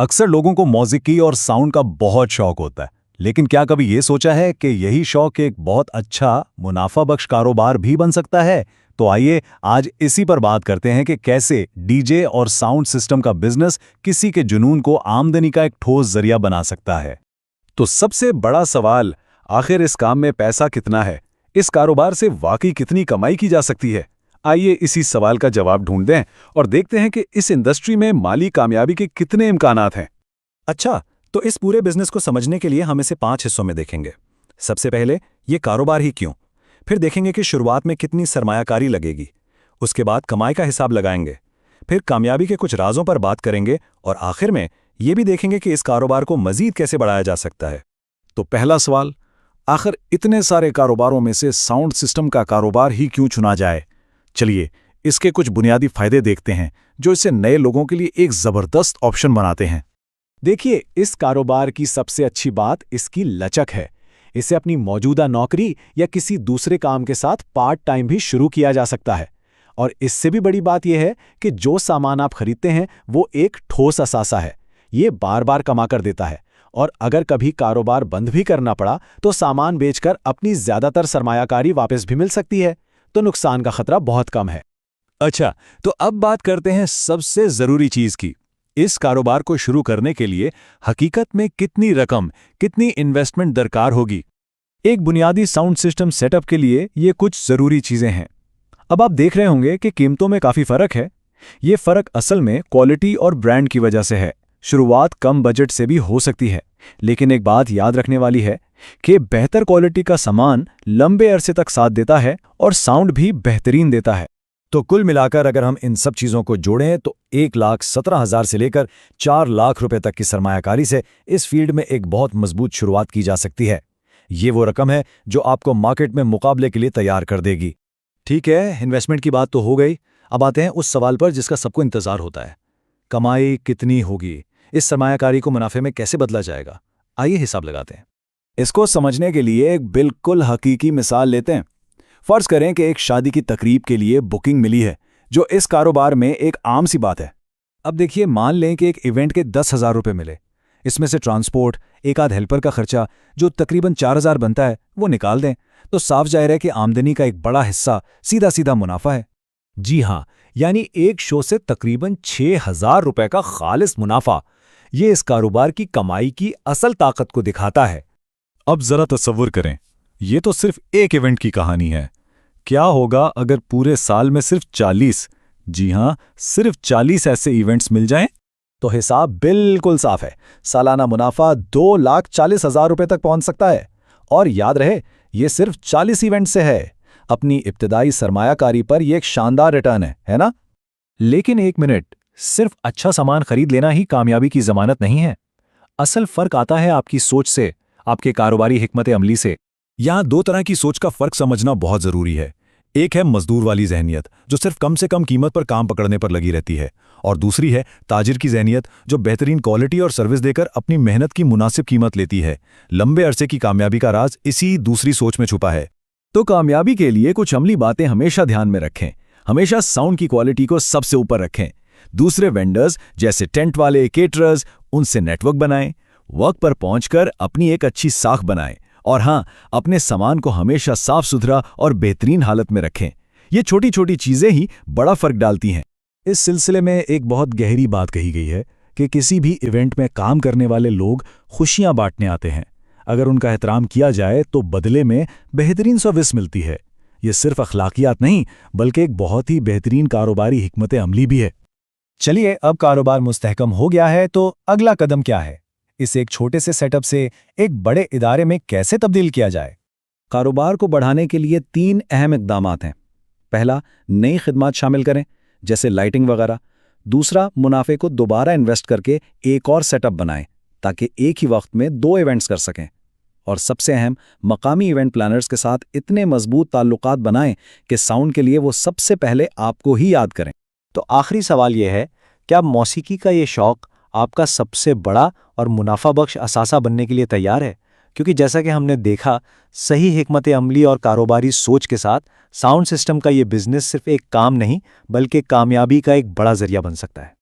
अक्सर लोगों को मौसीकी और साउंड का बहुत शौक होता है, लेकिन क्या कभी ये सोचा है कि यही शौक एक बहुत अच्छा मुनाफा बख्श कारोबार भी बन सकता है? तो आइए आज इसी पर बात करते हैं कि कैसे डीजे और साउंड सिस्टम का बिजनेस किसी के जुनून को आमदनी का एक ठोस जरिया बना सकता है। तो सबसे बड़ा सवाल, आखिर इस काम में पैसा कितना है? इस कारोबार से वाकई कितनी कमाई की जा सकती है? आइए इसी सवाल का जवाब ढूंढते हैं और देखते हैं कि इस इंडस्ट्री में माली कामयाबी के कितने इम्कानात हैं। अच्छा, तो इस पूरे बिजनेस को समझने के लिए हम इसे 5 हिस्सों में देखेंगे। सबसे पहले ये कारोबार ही क्यों, फिर देखेंगे कि शुरुआत में कितनी सरमायाकारी लगेगी, उसके बाद कमाई का हिसाब लगाएंगे, फिर कामयाबी के कुछ राजों पर बात करेंगे और आखिर में ये भी देखेंगे कि इस कारोबार को मजीद कैसे बढ़ाया जा सकता है। तो पहला सवाल, आखिर इतने सारे कारोबारों में से साउंड सिस्टम का कारोबार ही क्यों चुना जाए? चलिए इसके कुछ बुनियादी फायदे देखते हैं जो इसे नए लोगों के लिए एक जबरदस्त ऑप्शन बनाते हैं। देखिए, इस कारोबार की सबसे अच्छी बात इसकी लचक है। इसे अपनी मौजूदा नौकरी या किसी दूसरे काम के साथ पार्ट टाइम भी शुरू किया जा सकता है। और इससे भी बड़ी बात यह है कि जो सामान आप खरीदते हैं वो एक ठोस असासा है, ये बार बार कमा कर देता है। और अगर कभी कारोबार बंद भी करना पड़ा तो सामान बेचकर अपनी ज्यादातर सरमायाकारी वापस भी मिल सकती है, तो नुकसान का खतरा बहुत कम है। अच्छा, तो अब बात करते हैं सबसे जरूरी चीज की। इस कारोबार को शुरू करने के लिए हकीकत में कितनी रकम, कितनी इन्वेस्टमेंट दरकार होगी? एक बुनियादी साउंड सिस्टम सेटअप के लिए ये कुछ जरूरी चीजें हैं। अब आप देख रहे होंगे कि कीमतों में काफी फर्क है। ये फर्क असल में क्वालिटी और ब्रांड की वजह से है। शुरुआत कम बजट से भी हो सकती है, लेकिन एक बात याद रखने वाली है कि बेहतर क्वालिटी का सामान लंबे अरसे तक साथ देता है और साउंड भी बेहतरीन देता है। तो कुल मिलाकर अगर हम इन सब चीज़ों को जोड़ें तो 1,17,000 से लेकर 4 लाख रुपए तक की सरमायाकारी से इस फील्ड में एक बहुत मजबूत शुरुआत की जा सकती है। ये वो रकम है जो आपको मार्केट में मुकाबले के लिए तैयार कर देगी। ठीक है, इन्वेस्टमेंट की बात तो हो गई। अब आते हैं उस सवाल पर जिसका सबको इंतजार होता है, कमाई कितनी होगी? इस सरमायाकारी को मुनाफे में कैसे बदला जाएगा? आइए हिसाब लगाते हैं। इसको समझने के लिए एक बिल्कुल हकीकी मिसाल लेते हैं। फर्ज करें कि एक शादी की तकरीब के लिए बुकिंग मिली है, जो इस कारोबार में एक आम सी बात है। अब देखिए, मान लें कि एक इवेंट के 10,000 रुपये मिले। इसमें से ट्रांसपोर्ट, एक आध हेल्पर का खर्चा जो तकरीबन 4,000 बनता है वो निकाल दें, तो साफ जाहिर है कि आमदनी का एक बड़ा हिस्सा सीधा सीधा मुनाफा है। जी हाँ, यानी एक शो से तकरीबन 6,000 रुपये का खालिस मुनाफा। ये इस कारोबार की कमाई की असल ताकत को दिखाता है। अब जरा तसव्वुर करें, ये तो सिर्फ एक इवेंट की कहानी है। क्या होगा अगर पूरे साल में सिर्फ 40, जी हां, सिर्फ 40 ऐसे इवेंट्स मिल जाएं? तो हिसाब बिल्कुल साफ है। सालाना मुनाफा 2,40,000 रुपए तक पहुंच सकता है। और याद रहे, ये सिर्फ 40 इवेंट से है। अपनी इब्तिदाई सरमायाकारी पर यह एक शानदार रिटर्न है ना? लेकिन एक मिनट, सिर्फ अच्छा सामान खरीद लेना ही कामयाबी की जमानत नहीं है। असल फर्क आता है आपकी सोच से, आपके कारोबारी हिकमत अमली से। यहां 2 तरह की सोच का फर्क समझना बहुत जरूरी है। एक है मजदूर वाली जहनियत, जो सिर्फ कम से कम कीमत पर काम पकड़ने पर लगी रहती है, और दूसरी है ताजिर की जहनियत, जो बेहतरीन क्वालिटी और सर्विस देकर अपनी मेहनत की मुनासिब कीमत लेती है। लंबे अरसे की कामयाबी का राज इसी दूसरी सोच में छुपा है। तो कामयाबी के लिए कुछ अमली बातें हमेशा ध्यान में रखें। हमेशा साउंड की क्वालिटी को सबसे ऊपर रखें। दूसरे वेंडर्स जैसे टेंट वाले, केटरर्स, उनसे नेटवर्क बनाएं। वक्त पर पहुंचकर अपनी एक अच्छी साख बनाएं। और हां, अपने सामान को हमेशा साफ सुथरा और बेहतरीन हालत में रखें। ये छोटी छोटी चीजें ही बड़ा फर्क डालती हैं। इस सिलसिले में एक बहुत गहरी बात कही गई है कि किसी भी इवेंट में काम करने वाले लोग खुशियां बांटने आते हैं। अगर उनका एहतराम किया जाए तो बदले में बेहतरीन सर्विस मिलती है। ये सिर्फ अखलाकियात नहीं, बल्कि एक बहुत ही बेहतरीन कारोबारी हिकमत अमली भी है। चलिए, अब कारोबार मुस्तहकम हो गया है तो अगला कदम क्या है? इसे एक छोटे से सेटअप से एक बड़े इदारे में कैसे तब्दील किया जाए? कारोबार को बढ़ाने के लिए 3 अहम इक़दामात हैं। पहला, नई खिदमात शामिल करें, जैसे लाइटिंग वगैरह। दूसरा, मुनाफे को दोबारा इन्वेस्ट करके एक और सेटअप बनाएं, ताकि एक ही वक्त में 2 इवेंट्स कर सकें। और सबसे अहम, मकामी इवेंट प्लानर्स के साथ इतने मजबूत ताल्लुकात बनाएं कि साउंड के लिए वो सबसे पहले आपको ही याद करें। तो आखिरी सवाल यह है, क्या मौसीकी का ये शौक आपका सबसे बड़ा और मुनाफा बख्श असासा बनने के लिए तैयार है? क्योंकि जैसा कि हमने देखा, सही हिकमत अमली और कारोबारी सोच के साथ साउंड सिस्टम का ये बिजनेस सिर्फ एक काम नहीं, बल्कि कामयाबी का एक बड़ा जरिया बन सकता है।